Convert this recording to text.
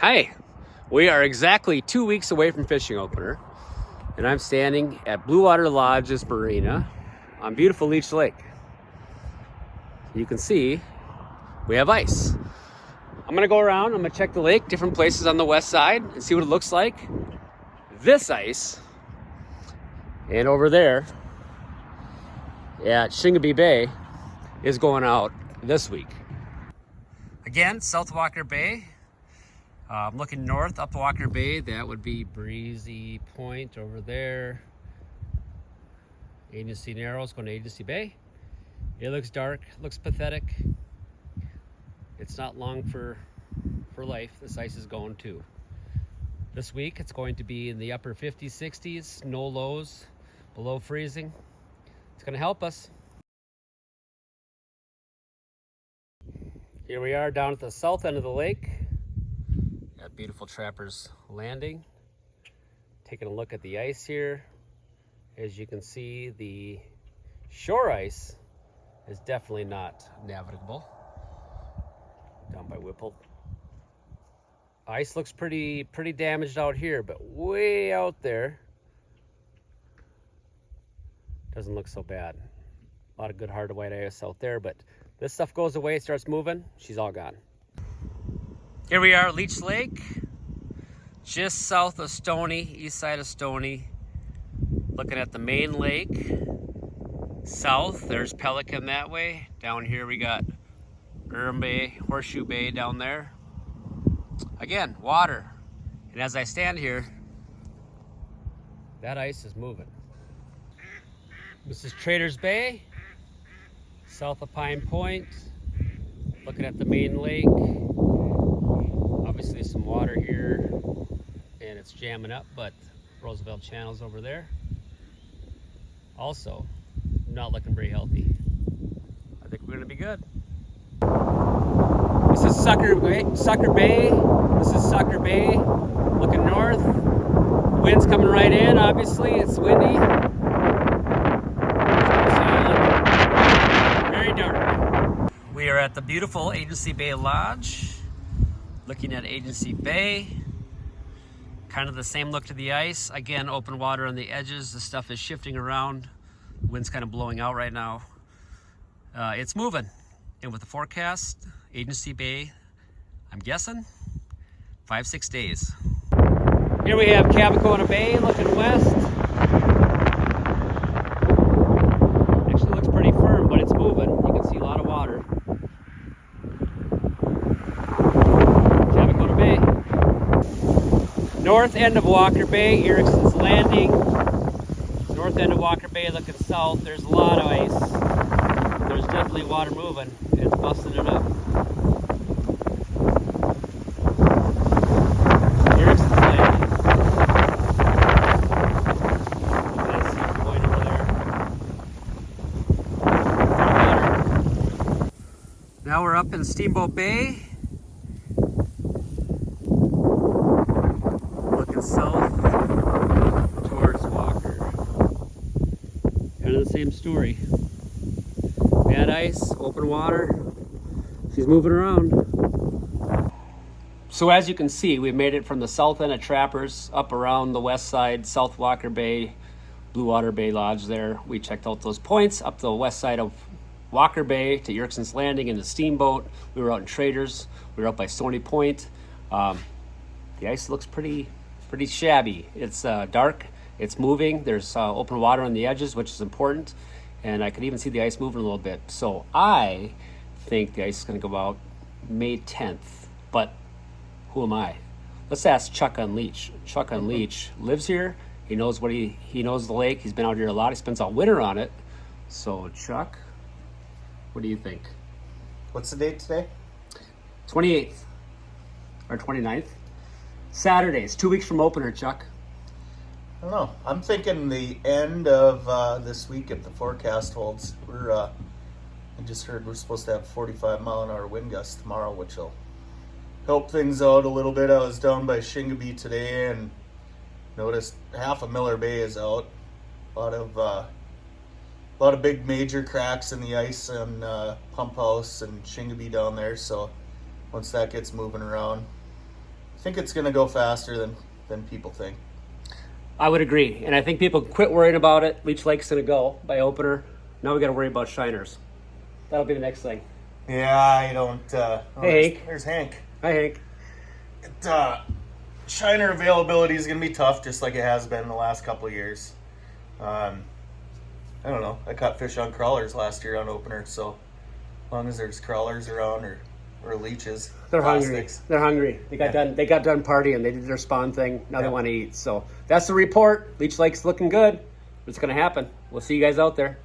Hi, we are exactly 2 weeks away from fishing opener, and I'm standing at Blue Water Lodge's marina on beautiful Leech Lake. You can see we have ice. I'm gonna go around, I'm gonna check the lake, different places on the west side, and see what it looks like. This ice, and over there at Shingabee Bay, is going out this week. Again, South Walker Bay. I'm looking north up Walker Bay. That would be Breezy Point over there. Agency Narrows going to Agency Bay. It looks dark, looks pathetic. It's not long for life. This ice is going too. This week it's going to be in the upper 50s, 60s, no lows, below freezing. It's going to help us. Here we are down at the south end of the lake. Got beautiful Trappers Landing. Taking a look at the ice here. As you can see, the shore ice is definitely not navigable. Down by Whipple. Ice looks pretty damaged out here, but way out there doesn't look so bad. A lot of good hard white ice out there, but this stuff goes away, starts moving, she's all gone. Here we are at Leech Lake, just south of Stony, east side of Stony, looking at the main lake. South, there's Pelican that way. Down here we got Urim Bay, Horseshoe Bay down there. Again, water. And as I stand here, that ice is moving. This is Traders Bay, south of Pine Point, looking at the main lake. Obviously some water here and it's jamming up, but Roosevelt Channel's over there. Also, not looking very healthy. I think we're gonna be good. This is Sucker Bay. This is Sucker Bay. Looking north. Wind's coming right in, obviously, it's windy. Very dark. We are at the beautiful Agency Bay Lodge. Looking at Agency Bay, kind of the same look to the ice. Again, open water on the edges. The stuff is shifting around. The wind's kind of blowing out right now. It's moving. And with the forecast, Agency Bay, I'm guessing 5-6 days. Here we have Cabacona Bay looking west. Actually looks pretty firm, but it's moving. You can see a lot of water. North end of Walker Bay, Erickson's Landing. North end of Walker Bay looking south. There's a lot of ice. There's definitely water moving. It's busting it up. Erickson's Landing. That's going over there. Now we're up in Steamboat Bay. South towards Walker. Kind of the same story. Bad ice, open water. She's moving around. So as you can see, we've made it from the south end of Trappers up around the west side, South Walker Bay, Blue Water Bay Lodge there. We checked out those points up the west side of Walker Bay to Erickson's Landing in the Steamboat. We were out in Traders. We were up by Stony Point. The ice looks pretty shabby. It's dark, it's moving, there's open water on the edges, which is important, and I could even see the ice moving a little bit. So I think the ice is going to go out May 10th, but who am I? Let's ask Chuck on Leech. Chuck on Leech lives here. He knows he knows the lake. He's been out here a lot. He spends all winter on it. So Chuck, what do you think? What's the date today? 28th or 29th. Saturday. It's 2 weeks from opener, Chuck. I don't know. I'm thinking the end of this week if the forecast holds. I just heard we're supposed to have 45-mile-an-hour wind gusts tomorrow, which will help things out a little bit. I was down by Shingabee today and noticed half of Miller Bay is out. A lot of big major cracks in the ice and Pump House and Shingabee down there. So once that gets moving around, think it's going to go faster than people think. I would agree. And I think people quit worrying about it. Leech Lake's going to go by opener. Now we got to worry about shiners. That'll be the next thing. Yeah, I don't. Hey, Hank. There's Hank. Hi, Hank. Shiner availability is going to be tough, just like it has been the last couple of years. I don't know. I caught fish on crawlers last year on opener, so as long as there's crawlers around or leeches, They're plastics. hungry. They're hungry. They got done. They got done partying. They did their spawn thing. Now they want to eat. So that's the report. Leech Lake's looking good. It's going to happen. We'll see you guys out there.